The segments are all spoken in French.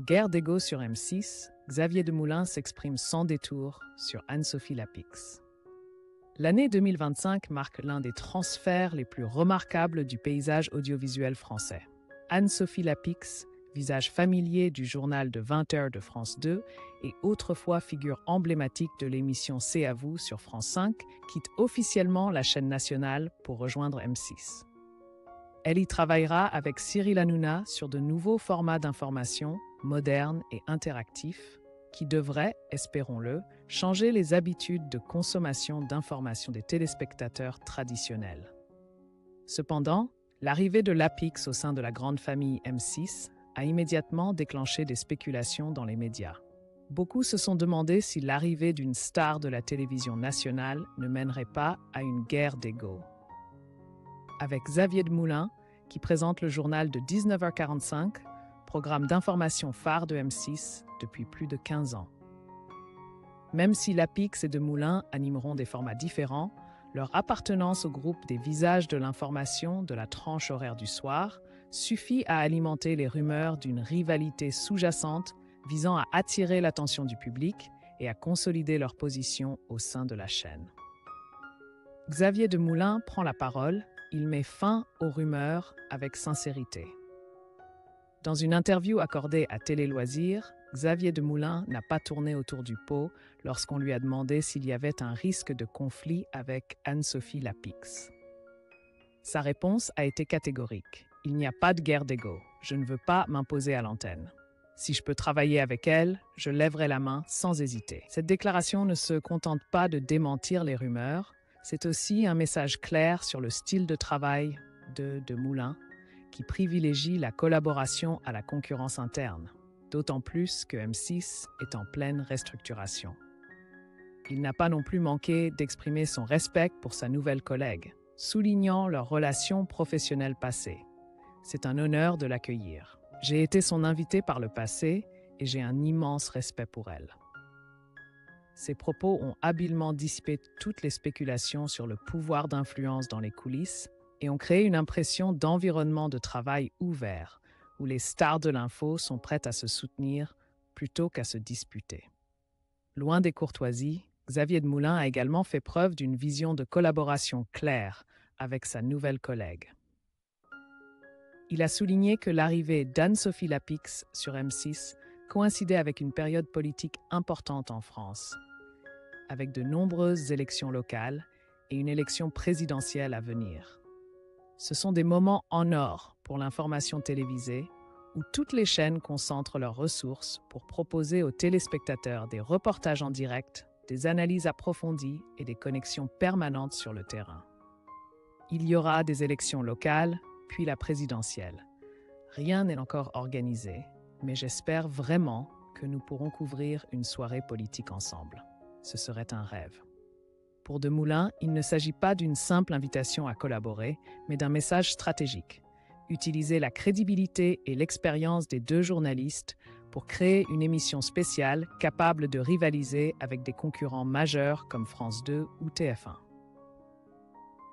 Guerre d'ego sur M6, Xavier Demoulin s'exprime sans détour sur Anne-Sophie Lapix. L'année 2025 marque l'un des transferts les plus remarquables du paysage audiovisuel français. Anne-Sophie Lapix, visage familier du journal de 20h de France 2 et autrefois figure emblématique de l'émission C'est à vous sur France 5, quitte officiellement la chaîne nationale pour rejoindre M6. Elle y travaillera avec Cyril Hanouna sur de nouveaux formats d'information, modernes et interactifs, qui devraient, espérons-le, changer les habitudes de consommation d'informations des téléspectateurs traditionnels. Cependant, l'arrivée de Lapix au sein de la grande famille M6 a immédiatement déclenché des spéculations dans les médias. Beaucoup se sont demandé si l'arrivée d'une star de la télévision nationale ne mènerait pas à une guerre d'ego. Avec Xavier Demoulin, qui présente le journal de 19h45, programme d'information phare de M6 depuis plus de 15 ans. Même si Lapix et Demoulin animeront des formats différents, leur appartenance au groupe des visages de l'information de la tranche horaire du soir suffit à alimenter les rumeurs d'une rivalité sous-jacente visant à attirer l'attention du public et à consolider leur position au sein de la chaîne. Xavier Demoulin prend la parole. Il met fin aux rumeurs avec sincérité. Dans une interview accordée à Télé Loisirs, Xavier Demoulin n'a pas tourné autour du pot lorsqu'on lui a demandé s'il y avait un risque de conflit avec Anne-Sophie Lapix. Sa réponse a été catégorique. Il n'y a pas de guerre d'ego. Je ne veux pas m'imposer à l'antenne. Si je peux travailler avec elle, je lèverai la main sans hésiter. Cette déclaration ne se contente pas de démentir les rumeurs. C'est aussi un message clair sur le style de travail de Demoulin, qui privilégie la collaboration à la concurrence interne, d'autant plus que M6 est en pleine restructuration. Il n'a pas non plus manqué d'exprimer son respect pour sa nouvelle collègue, soulignant leur relation professionnelle passée. C'est un honneur de l'accueillir. J'ai été son invité par le passé et j'ai un immense respect pour elle. Ces propos ont habilement dissipé toutes les spéculations sur le pouvoir d'influence dans les coulisses et ont créé une impression d'environnement de travail ouvert, où les stars de l'info sont prêtes à se soutenir plutôt qu'à se disputer. Loin des courtoisies, Xavier Demoulin a également fait preuve d'une vision de collaboration claire avec sa nouvelle collègue. Il a souligné que l'arrivée d'Anne-Sophie Lapix sur M6 coïncidait avec une période politique importante en France, avec de nombreuses élections locales et une élection présidentielle à venir. Ce sont des moments en or pour l'information télévisée, où toutes les chaînes concentrent leurs ressources pour proposer aux téléspectateurs des reportages en direct, des analyses approfondies et des connexions permanentes sur le terrain. Il y aura des élections locales, puis la présidentielle. Rien n'est encore organisé, mais j'espère vraiment que nous pourrons couvrir une soirée politique ensemble. Ce serait un rêve. Pour Demoulin, il ne s'agit pas d'une simple invitation à collaborer, mais d'un message stratégique. Utiliser la crédibilité et l'expérience des deux journalistes pour créer une émission spéciale capable de rivaliser avec des concurrents majeurs comme France 2 ou TF1.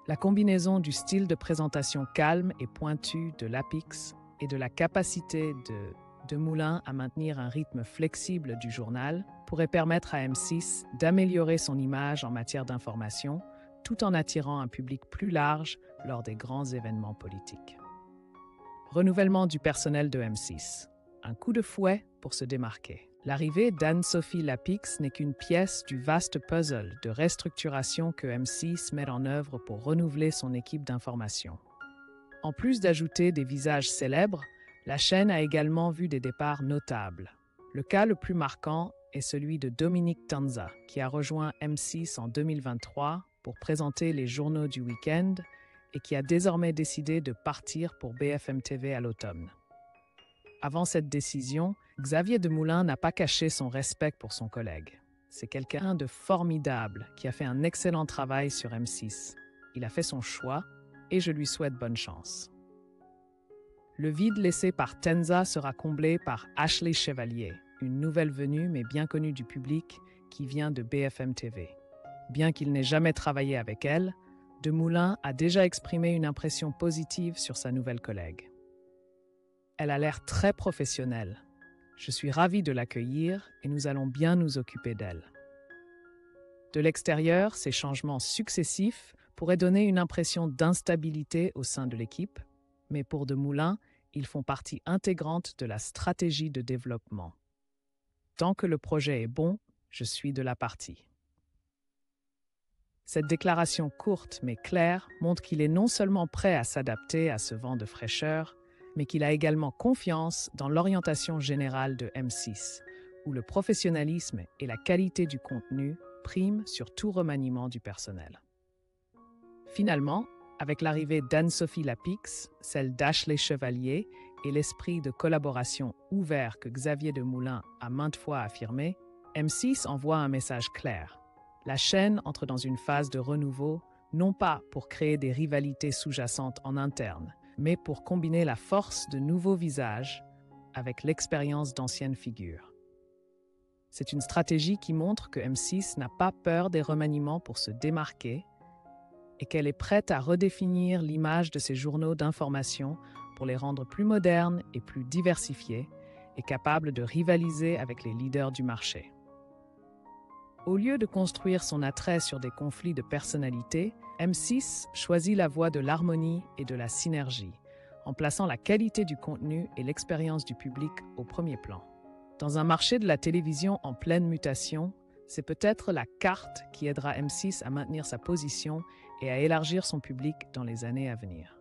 La combinaison du style de présentation calme et pointu de Lapix et de la capacité de Demoulin à maintenir un rythme flexible du journal pourrait permettre à M6 d'améliorer son image en matière d'information tout en attirant un public plus large lors des grands événements politiques. Renouvellement du personnel de M6. Un coup de fouet pour se démarquer. L'arrivée d'Anne-Sophie Lapix n'est qu'une pièce du vaste puzzle de restructuration que M6 met en œuvre pour renouveler son équipe d'information. En plus d'ajouter des visages célèbres, la chaîne a également vu des départs notables. Le cas le plus marquant est celui de Dominique Tanza, qui a rejoint M6 en 2023 pour présenter les journaux du week-end et qui a désormais décidé de partir pour BFM TV à l'automne. Avant cette décision, Xavier Demoulin n'a pas caché son respect pour son collègue. C'est quelqu'un de formidable qui a fait un excellent travail sur M6. Il a fait son choix et je lui souhaite bonne chance. Le vide laissé par Tanza sera comblé par Ashley Chevalier, une nouvelle venue mais bien connue du public qui vient de BFM TV. Bien qu'il n'ait jamais travaillé avec elle, Demoulin a déjà exprimé une impression positive sur sa nouvelle collègue. Elle a l'air très professionnelle. Je suis ravi de l'accueillir et nous allons bien nous occuper d'elle. De l'extérieur, ces changements successifs pourraient donner une impression d'instabilité au sein de l'équipe, mais pour Demoulin, ils font partie intégrante de la stratégie de développement. Tant que le projet est bon, je suis de la partie. Cette déclaration courte mais claire montre qu'il est non seulement prêt à s'adapter à ce vent de fraîcheur, mais qu'il a également confiance dans l'orientation générale de M6, où le professionnalisme et la qualité du contenu priment sur tout remaniement du personnel. Finalement, avec l'arrivée d'Anne-Sophie Lapix, celle d'Ashley Chevalier et l'esprit de collaboration ouvert que Xavier Demoulin a maintes fois affirmé, M6 envoie un message clair. La chaîne entre dans une phase de renouveau, non pas pour créer des rivalités sous-jacentes en interne, mais pour combiner la force de nouveaux visages avec l'expérience d'anciennes figures. C'est une stratégie qui montre que M6 n'a pas peur des remaniements pour se démarquer et qu'elle est prête à redéfinir l'image de ses journaux d'information pour les rendre plus modernes et plus diversifiés et capables de rivaliser avec les leaders du marché. Au lieu de construire son attrait sur des conflits de personnalité, M6 choisit la voie de l'harmonie et de la synergie, en plaçant la qualité du contenu et l'expérience du public au premier plan. Dans un marché de la télévision en pleine mutation, c'est peut-être la carte qui aidera M6 à maintenir sa position et à élargir son public dans les années à venir.